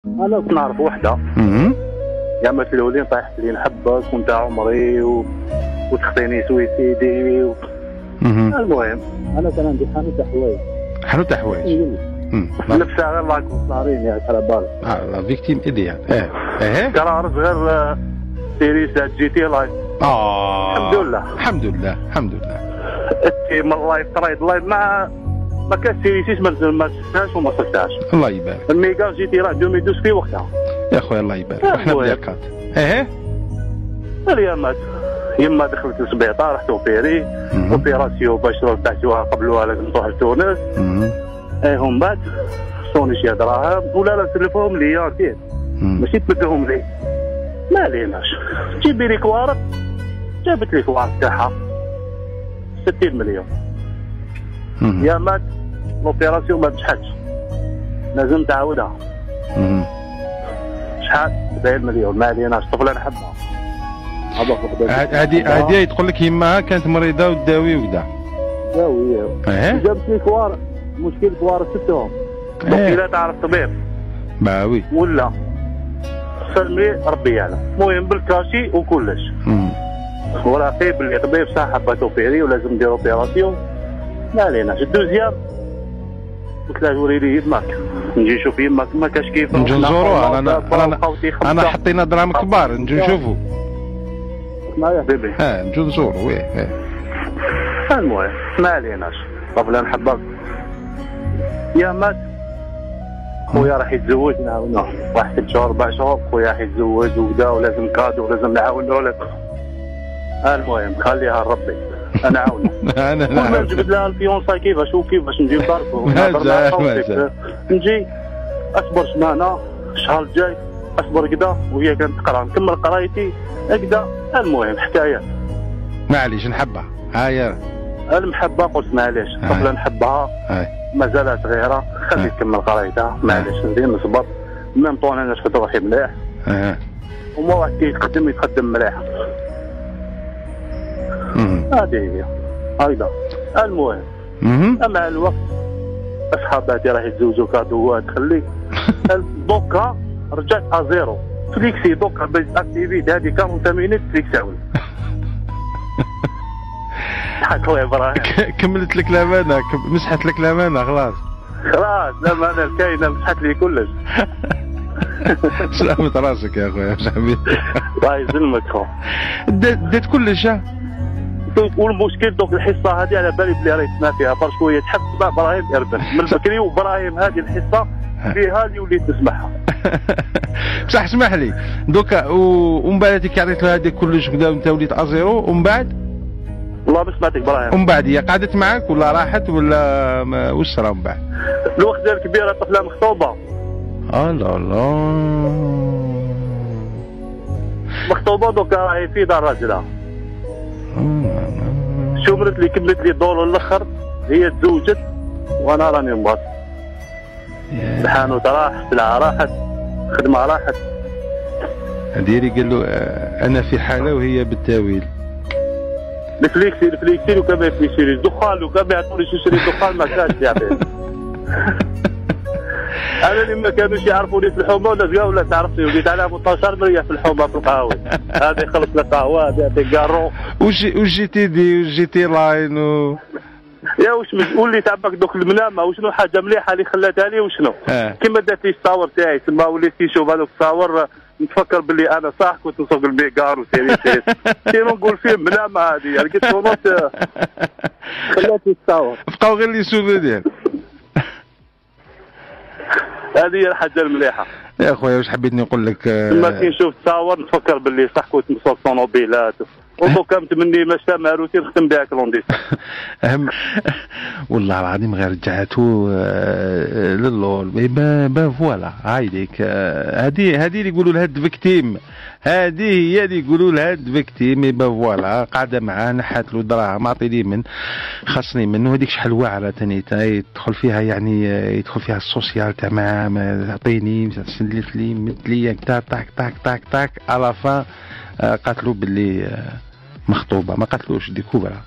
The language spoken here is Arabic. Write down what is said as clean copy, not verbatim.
انا كنت نعرف وحده يا ما في الاولين طايحت لي نحبك وانت عمري وتخطيني سويسيدي المهم انا كان عندي حانوت حوايج. حانوت حوايج نفسها غير لاك صارين يا على بالك. لا فيكتيم ايديال. قرار غير سيريس جي تي لايف. الحمد لله الحمد لله الحمد لله. التيم اللايف ترايد لايف ما كانش سيريسيس ما شفتهاش وما صفتهاش. الله يبارك. الميجا جي تي لايف 2012 في وقتها يا خويا الله يبارك. احنا بلاكات. اليامات يما دخلت للسبيطار رحت اوبيري اوبيراسيون باش رجعتوها قبلوها لازم تروح لتونس. هم بعد صوني شي دراهم ولا لا تلفهم ليا كيف ماشي تمدهم لي ما عليناش. جيبي لي كوارت جابت لي كوارت تاعها 60 مليون. يا مات لوبيراسيون ما نجحتش لازم تعاودها. شحال 70 مليون ما عليناش. طفله نحبها هذه تقول لك يماها كانت مريضه وتداوي وكذا. داوي جابت لي كوارت مشكل كوارت ستهم. لا تعرف طبيب باوي ولا سلمي ربي يعلم. المهم بالكاشي وكلش وراقي باللي طبيب صاحب توفيري ولازم ندير اوبيراسيون ما عليناش. الدوزيام قلت له وريني يدمك نجي نشوف يماك ما كاش كيف نجي نزوروها. انا حطينا دراهم كبار نجي نشوفوا معايا بيبي. نجي نزوروا ويه. المهم ما عليناش. طفله نحبك يا مات خويا راح يتزوج نعاونوه واحد 6 شهور 4 شهور. خويا راح يتزوج وكذا ولازم كادو ولازم نعاونوه لك. المهم خليها لربي انا عاونه. انا نجبد لها الفيونسا كيفاش نجي نضربو نجي اصبر سمانه الشهر الجاي اصبر كذا وهي كانت تقرا نكمل قرايتي هكذا. المهم حكايات معليش نحبها. هايا المحبه قلت معليش طفله نحبها مازالها صغيره خلي تكمل قرايتها معليش ندير نصبر. ميم طون انا شفت روحي مليح وما واحد يتقدم مليح. هذه هي هيدا. المهم مع الوقت اصحاباتي راح يتزوجوا كادوات خلي دوكا رجعت ازيرو فليكسي. دوكا باكتيفيتي هذه 40 مينيت فليكس عاود خويا ابراهيم كملت لك الامانه مسحت لك الامانه خلاص الامانه الكاينه مسحت لي كلش. سلامة راسك يا خويا حبيبي. الله يسلمك خو. ديت كلش. والمشكل دوك الحصه هذه على بالي بلي راهي تسمع فيها برك شويه تحب تسمع ابراهيم يربح من بكري. وابراهيم هذه الحصه فيها اللي وليت نسمعها. بصح اسمح لي دوكا ومن بعد هذيك عطيت لها هذيك كلش كذا وانت وليت ازيرو ومن بعد والله ما سمعتك ابراهيم. ومن بعد هي قعدت معك ولا راحت ولا واش صرا من بعد؟ الوقت ديال كبيره طفله مخطوبه. لا مخطوبه دوكا راهي في دار راجلها. شمرت لي كملت لي الدور الاخر هي تزوجت وانا راني مباط. الحانوت راح السلعه راحت خدمه راحت. هذيري قال له انا في حاله وهي بالتاويل. الفليكسي وكان ما يشري الدخان وكان ما يعطونيش نشري الدخان ما كانش يعطيني. انا اللي ما كانوش يعرفوني في الحومه والناس قالوا لا تعرفني وليت على 18 مريح في الحومه في القهوه. هذا يخلص لك قهوه هذا يعطيك كارو وجي تي دي وجي تي لاين يا واش ولي تعبك دوك المنامه وشنو حاجه مليحه اللي خلاتها لي وشنو كيما دات لي التصاور تاعي تما وليت نشوف هذوك التصاور نتفكر باللي انا صح كنت نسوق البيكار وسيريتيس كيما نقول فيه منامه هذه لقيت صوت خلاتني التصاور بقاو غير لي سوفونير. هذه هي الحاجه المليحه يا خويا. واش حبيت نقول لك لما كي نشوف تصاور نتفكر باللي صح كنت نسوق طوموبيلات ودوكا متمني ما شتا ماروتي نختم بها كلونديس. اهم والله العظيم غير رجعته للور با فوالا هايديك. هذه اللي يقولوا لها الفيكتيم. هذه هي اللي يقولوا لها الفيكتيم. با فوالا قاعده معاه نحات له دراهم عطيني من خاصني منه. هذيك شحال واعره ثاني يدخل فيها يعني يدخل فيها السوسيال تمام. اعطيني سلف لي مد لي هكذا طاك طاك طاك طاك على فا قاتلوا باللي مخطوبه ما قاتلوش ديكوفرا.